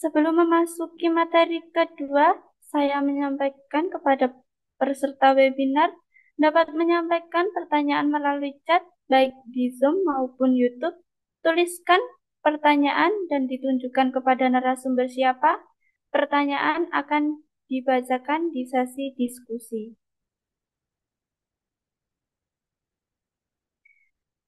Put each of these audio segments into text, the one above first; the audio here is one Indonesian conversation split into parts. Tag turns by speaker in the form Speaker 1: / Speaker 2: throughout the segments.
Speaker 1: Sebelum memasuki materi kedua, saya menyampaikan kepada peserta webinar dapat menyampaikan pertanyaan melalui chat baik di Zoom maupun YouTube. Tuliskan pertanyaan dan ditunjukkan kepada narasumber siapa. Pertanyaan akan dibacakan di sesi diskusi.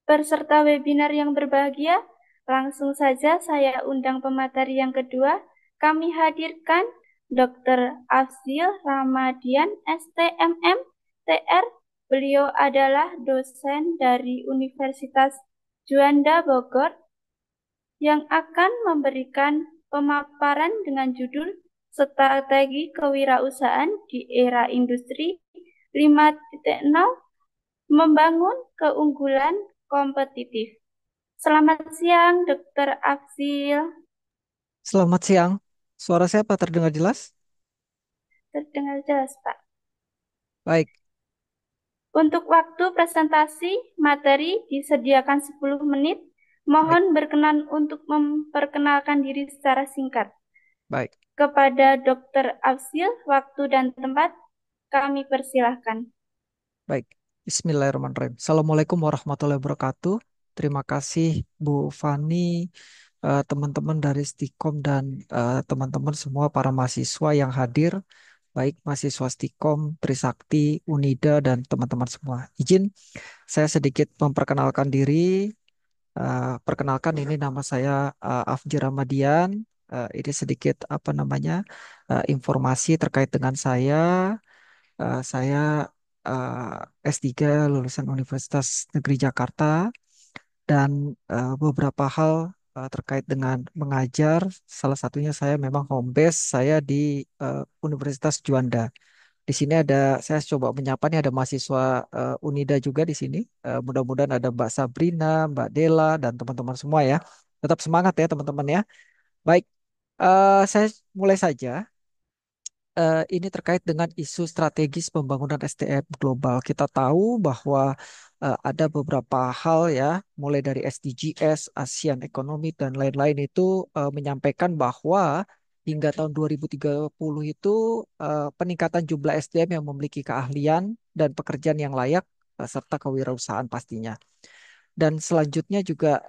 Speaker 1: Peserta webinar yang berbahagia, langsung saja saya undang pemateri yang kedua. Kami hadirkan Dr. Afzil Ramadian, STMM, TR. Beliau adalah dosen dari Universitas Juanda Bogor yang akan memberikan pemaparan dengan judul Strategi Kewirausahaan di Era Industri 5.0 Membangun Keunggulan Kompetitif. Selamat siang, Dr. Afzil.
Speaker 2: Selamat siang. Suara saya apa terdengar jelas?
Speaker 1: Terdengar jelas, Pak.
Speaker 2: Baik,
Speaker 1: Untuk waktu presentasi, materi disediakan 10 menit.
Speaker 2: baik,
Speaker 1: Mohon berkenan untuk memperkenalkan diri secara singkat.
Speaker 2: baik,
Speaker 1: Kepada Dr. Afzil, waktu dan tempat kami persilahkan.
Speaker 2: baik. Bismillahirrahmanirrahim. Assalamualaikum warahmatullahi wabarakatuh. Terima kasih Bu Fani, teman-teman dari Stikom dan teman-teman semua para mahasiswa yang hadir, baik mahasiswa Stikom, Trisakti, Unida, dan teman-teman semua. Izin saya sedikit memperkenalkan diri. Perkenalkan ini nama saya Afji Ramadian. Ini sedikit apa namanya informasi terkait dengan saya. Saya S3 lulusan Universitas Negeri Jakarta dan beberapa hal terkait dengan mengajar. Salah satunya saya memang home base saya di Universitas Juanda. Di sini ada saya coba menyapa nih ada mahasiswa Unida juga di sini. Mudah-mudahan ada Mbak Sabrina, Mbak Dela dan teman-teman semua ya. Tetap semangat ya teman-teman ya. Baik, saya mulai saja. Ini terkait dengan isu strategis pembangunan SDM global. Kita tahu bahwa ada beberapa hal ya, mulai dari SDGs, ASEAN Economic dan lain-lain itu menyampaikan bahwa hingga tahun 2030 itu peningkatan jumlah SDM yang memiliki keahlian dan pekerjaan yang layak serta kewirausahaan pastinya. Dan selanjutnya juga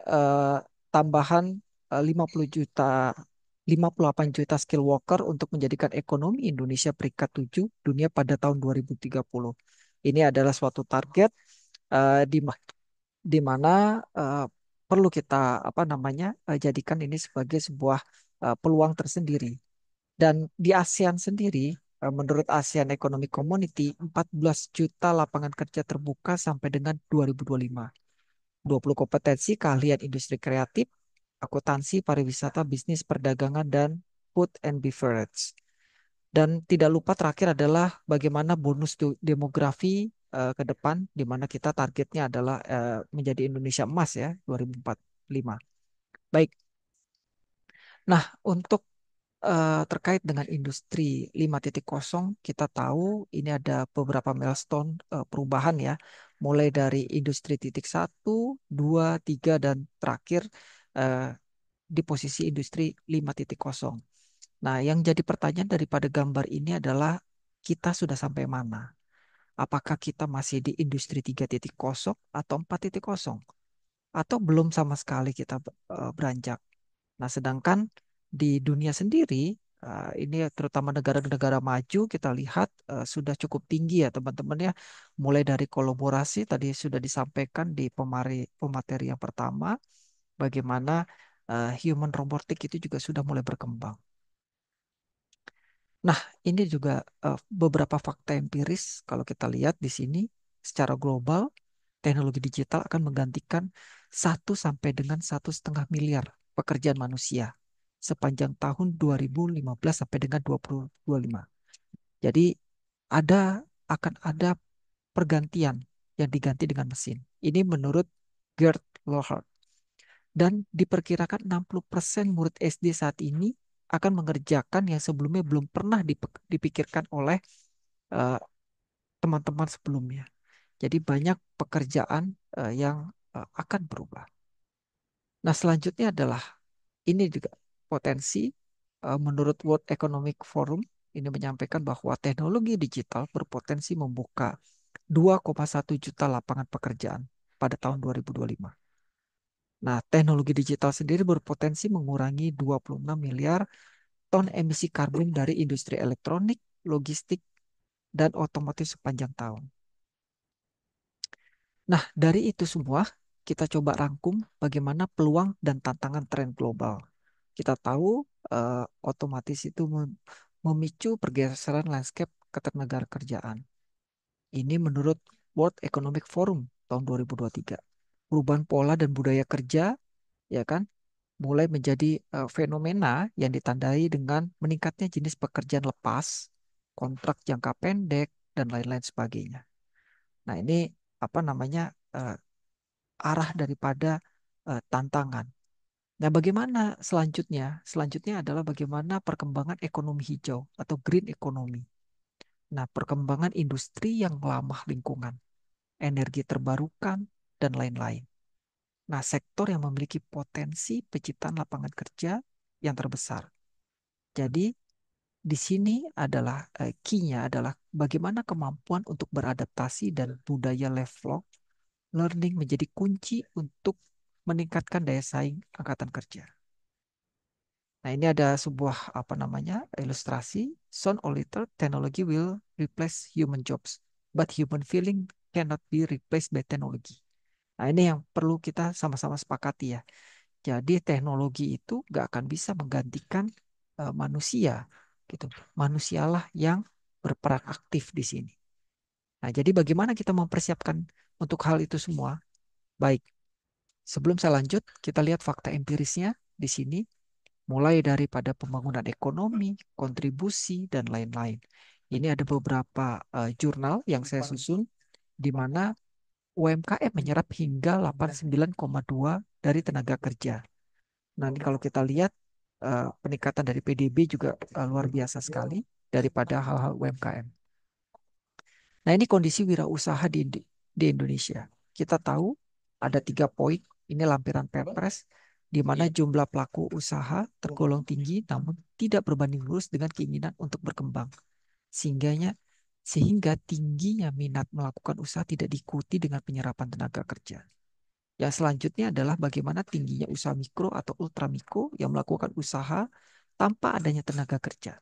Speaker 2: tambahan 50 juta 58 juta skill worker untuk menjadikan ekonomi Indonesia peringkat 7 dunia pada tahun 2030. Ini adalah suatu target di mana eh, perlu kita apa namanya jadikan ini sebagai sebuah peluang tersendiri. Dan di ASEAN sendiri, menurut ASEAN Economic Community, 14 juta lapangan kerja terbuka sampai dengan 2025. 20 kompetensi keahlian industri kreatif, akuntansi, pariwisata, bisnis, perdagangan, dan food and beverage. Dan tidak lupa terakhir adalah bagaimana bonus demografi ke depan, di mana kita targetnya adalah menjadi Indonesia emas ya, 2045. Baik, nah untuk terkait dengan industri 5.0, kita tahu ini ada beberapa milestone perubahan ya, mulai dari industri titik satu, 2, 3, dan terakhir eh, di posisi industri 5.0. Nah, yang jadi pertanyaan daripada gambar ini adalah kita sudah sampai mana? Apakah kita masih di industri 3.0 atau 4.0? Atau belum sama sekali kita beranjak? Nah, sedangkan di dunia sendiri, ini terutama negara-negara maju, kita lihat sudah cukup tinggi ya teman-teman ya. Mulai dari kolaborasi, tadi sudah disampaikan di pemateri yang pertama, bagaimana human robotic itu juga sudah mulai berkembang. Nah, ini juga beberapa fakta empiris kalau kita lihat di sini secara global teknologi digital akan menggantikan 1 sampai dengan 1,5 miliar pekerjaan manusia sepanjang tahun 2015 sampai dengan 2025. Jadi ada akan ada pergantian yang diganti dengan mesin. Ini menurut Gerd Lohart. Dan diperkirakan 60% murid SD saat ini akan mengerjakan yang sebelumnya belum pernah dipikirkan oleh eh, teman-teman sebelumnya. Jadi banyak pekerjaan yang akan berubah. Nah, selanjutnya adalah ini juga potensi. menurut World Economic Forum ini menyampaikan bahwa teknologi digital berpotensi membuka 2,1 juta lapangan pekerjaan pada tahun 2025. Nah, teknologi digital sendiri berpotensi mengurangi 26 miliar ton emisi karbon dari industri elektronik, logistik, dan otomotif sepanjang tahun. Nah, dari itu semua, kita coba rangkum bagaimana peluang dan tantangan tren global. Kita tahu otomatis itu memicu pergeseran landscape ketenagakerjaan. Ini menurut World Economic Forum tahun 2023. Perubahan pola dan budaya kerja, ya kan, mulai menjadi fenomena yang ditandai dengan meningkatnya jenis pekerjaan lepas, kontrak jangka pendek, dan lain-lain sebagainya. Nah, ini apa namanya arah daripada tantangan. Nah, bagaimana selanjutnya? Selanjutnya adalah bagaimana perkembangan ekonomi hijau atau green economy. Nah, perkembangan industri yang ramah lingkungan, energi terbarukan, dan lain-lain. Nah, sektor yang memiliki potensi penciptaan lapangan kerja yang terbesar. Jadi, di sini adalah key-nya adalah bagaimana kemampuan untuk beradaptasi dan budaya lifelong learning menjadi kunci untuk meningkatkan daya saing angkatan kerja. Nah, ini ada sebuah apa namanya ilustrasi. Soon or later, technology will replace human jobs, but human feeling cannot be replaced by technology. Nah, ini yang perlu kita sama-sama sepakati ya. Jadi teknologi itu nggak akan bisa menggantikan manusia, gitu. Manusialah yang berperan aktif di sini. Nah, jadi bagaimana kita mempersiapkan untuk hal itu semua? Baik, sebelum saya lanjut, kita lihat fakta empirisnya di sini, mulai daripada pembangunan ekonomi, kontribusi, dan lain-lain. Ini ada beberapa jurnal yang saya susun, di mana UMKM menyerap hingga 89,2 dari tenaga kerja. Nah, ini kalau kita lihat peningkatan dari PDB juga luar biasa sekali daripada hal-hal UMKM. Nah, ini kondisi wirausaha di Indonesia. Kita tahu ada 3 poin. Ini lampiran Perpres, di mana jumlah pelaku usaha tergolong tinggi, namun tidak berbanding lurus dengan keinginan untuk berkembang. Sehingga tingginya minat melakukan usaha tidak diikuti dengan penyerapan tenaga kerja. Yang selanjutnya adalah bagaimana tingginya usaha mikro atau ultramikro yang melakukan usaha tanpa adanya tenaga kerja.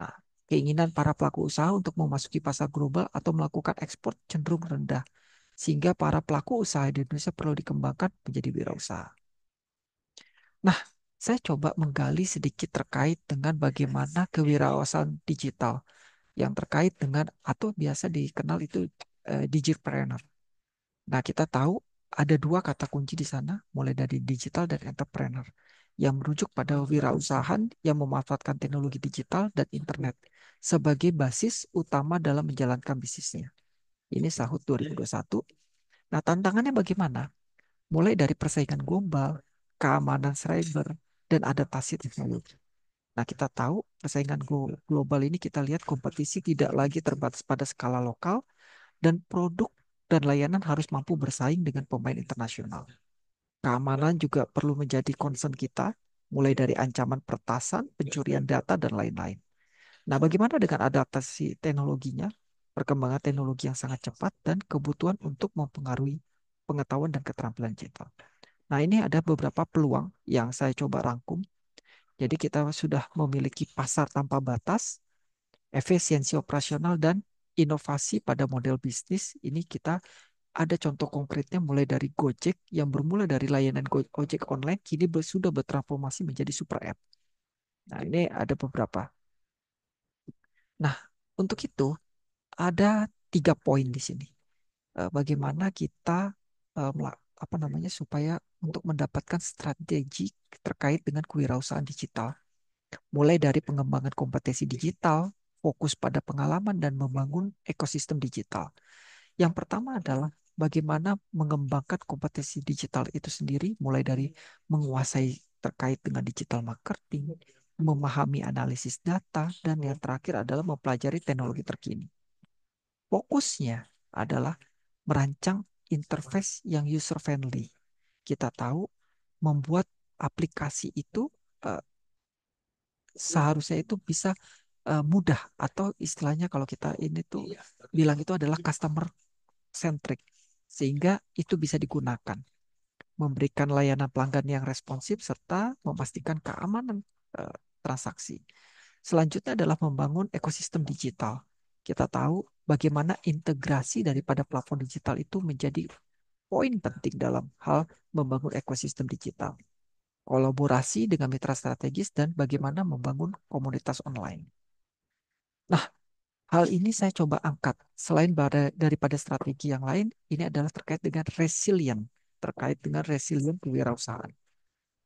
Speaker 2: Nah, keinginan para pelaku usaha untuk memasuki pasar global atau melakukan ekspor cenderung rendah, sehingga para pelaku usaha di Indonesia perlu dikembangkan menjadi wirausaha. Nah, saya coba menggali sedikit terkait dengan bagaimana kewirausahaan digital yang terkait dengan atau biasa dikenal itu digipreneur. Nah, kita tahu ada 2 kata kunci di sana, mulai dari digital dan entrepreneur, yang merujuk pada wirausahaan yang memanfaatkan teknologi digital dan internet sebagai basis utama dalam menjalankan bisnisnya. Ini sahut 2021. Nah, tantangannya bagaimana? Mulai dari persaingan global, keamanan cyber, dan adaptasi teknologi. Nah, kita tahu persaingan global ini kita lihat kompetisi tidak lagi terbatas pada skala lokal, dan produk dan layanan harus mampu bersaing dengan pemain internasional. Keamanan juga perlu menjadi concern kita, mulai dari ancaman peretasan, pencurian data, dan lain-lain. Nah, bagaimana dengan adaptasi teknologinya? Perkembangan teknologi yang sangat cepat dan kebutuhan untuk mempengaruhi pengetahuan dan keterampilan digital. Nah, ini ada beberapa peluang yang saya coba rangkum. Jadi kita sudah memiliki pasar tanpa batas, efisiensi operasional, dan inovasi pada model bisnis. Ini kita ada contoh konkretnya mulai dari Gojek yang bermula dari layanan ojek online kini sudah bertransformasi menjadi super app. Nah, ini ada beberapa. Nah, untuk itu ada 3 poin di sini. Bagaimana kita apa namanya supaya untuk mendapatkan strategi terkait dengan kewirausahaan digital, mulai dari pengembangan kompetensi digital, fokus pada pengalaman dan membangun ekosistem digital. Yang pertama adalah bagaimana mengembangkan kompetensi digital itu sendiri, mulai dari menguasai terkait dengan digital marketing, memahami analisis data, dan yang terakhir adalah mempelajari teknologi terkini. Fokusnya adalah merancang interface yang user friendly. Kita tahu membuat aplikasi itu seharusnya itu bisa mudah, atau istilahnya kalau kita ini tuh bilang itu adalah customer centric, sehingga itu bisa digunakan, memberikan layanan pelanggan yang responsif serta memastikan keamanan eh, transaksi. Selanjutnya adalah membangun ekosistem digital. Kita tahu bagaimana integrasi daripada platform digital itu menjadi poin penting dalam hal membangun ekosistem digital. Kolaborasi dengan mitra strategis dan bagaimana membangun komunitas online. Nah, hal ini saya coba angkat. Selain daripada strategi yang lain, ini adalah terkait dengan resilient, terkait dengan resilient kewirausahaan.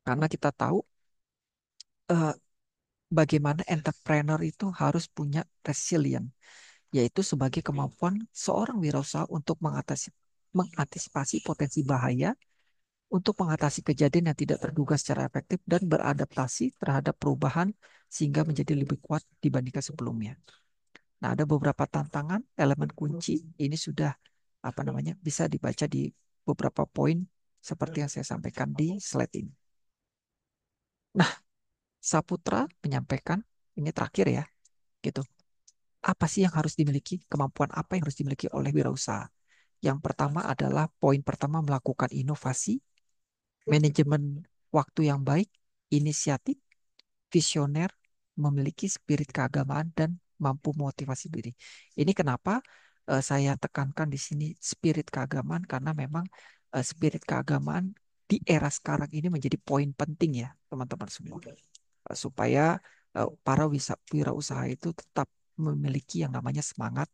Speaker 2: Karena kita tahu eh, bagaimana entrepreneur itu harus punya resilient, yaitu sebagai kemampuan seorang wirausaha untuk mengantisipasi potensi bahaya, untuk mengatasi kejadian yang tidak terduga secara efektif dan beradaptasi terhadap perubahan sehingga menjadi lebih kuat dibandingkan sebelumnya. Nah, ada beberapa tantangan, elemen kunci ini sudah bisa dibaca di beberapa poin seperti yang saya sampaikan di slide ini. Nah, Saputra menyampaikan ini terakhir ya, gitu. Apa sih yang harus dimiliki? Kemampuan apa yang harus dimiliki oleh wirausaha? Yang pertama adalah poin pertama, melakukan inovasi, manajemen waktu yang baik, inisiatif, visioner, memiliki spirit keagamaan, dan mampu motivasi diri. Ini kenapa saya tekankan di sini spirit keagamaan, karena memang spirit keagamaan di era sekarang ini menjadi poin penting ya, teman-teman semua. Supaya para wirausaha itu tetap memiliki yang namanya semangat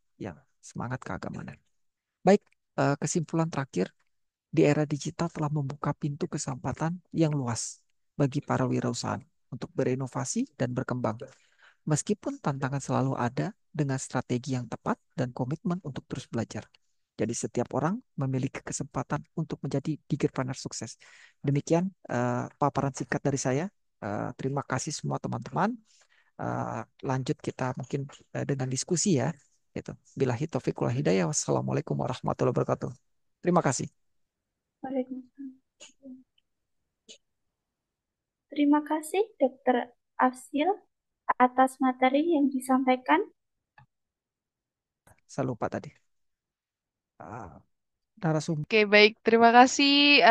Speaker 2: keagamaan. Baik, kesimpulan terakhir, di era digital telah membuka pintu kesempatan yang luas bagi para wirausaha untuk berinovasi dan berkembang. Meskipun tantangan selalu ada, dengan strategi yang tepat dan komitmen untuk terus belajar. Jadi setiap orang memiliki kesempatan untuk menjadi digipreneur sukses. Demikian paparan singkat dari saya. Terima kasih semua teman-teman. Lanjut kita mungkin dengan diskusi ya. Gitu. Billahi taufiq wal hidayah. Wassalamualaikum warahmatullahi wabarakatuh. Terima kasih.
Speaker 1: Waalaikumsalam. Terima kasih, Dokter Afsil, atas materi yang disampaikan.
Speaker 2: Saya lupa tadi. Narasumber.
Speaker 3: Oke, baik. Terima kasih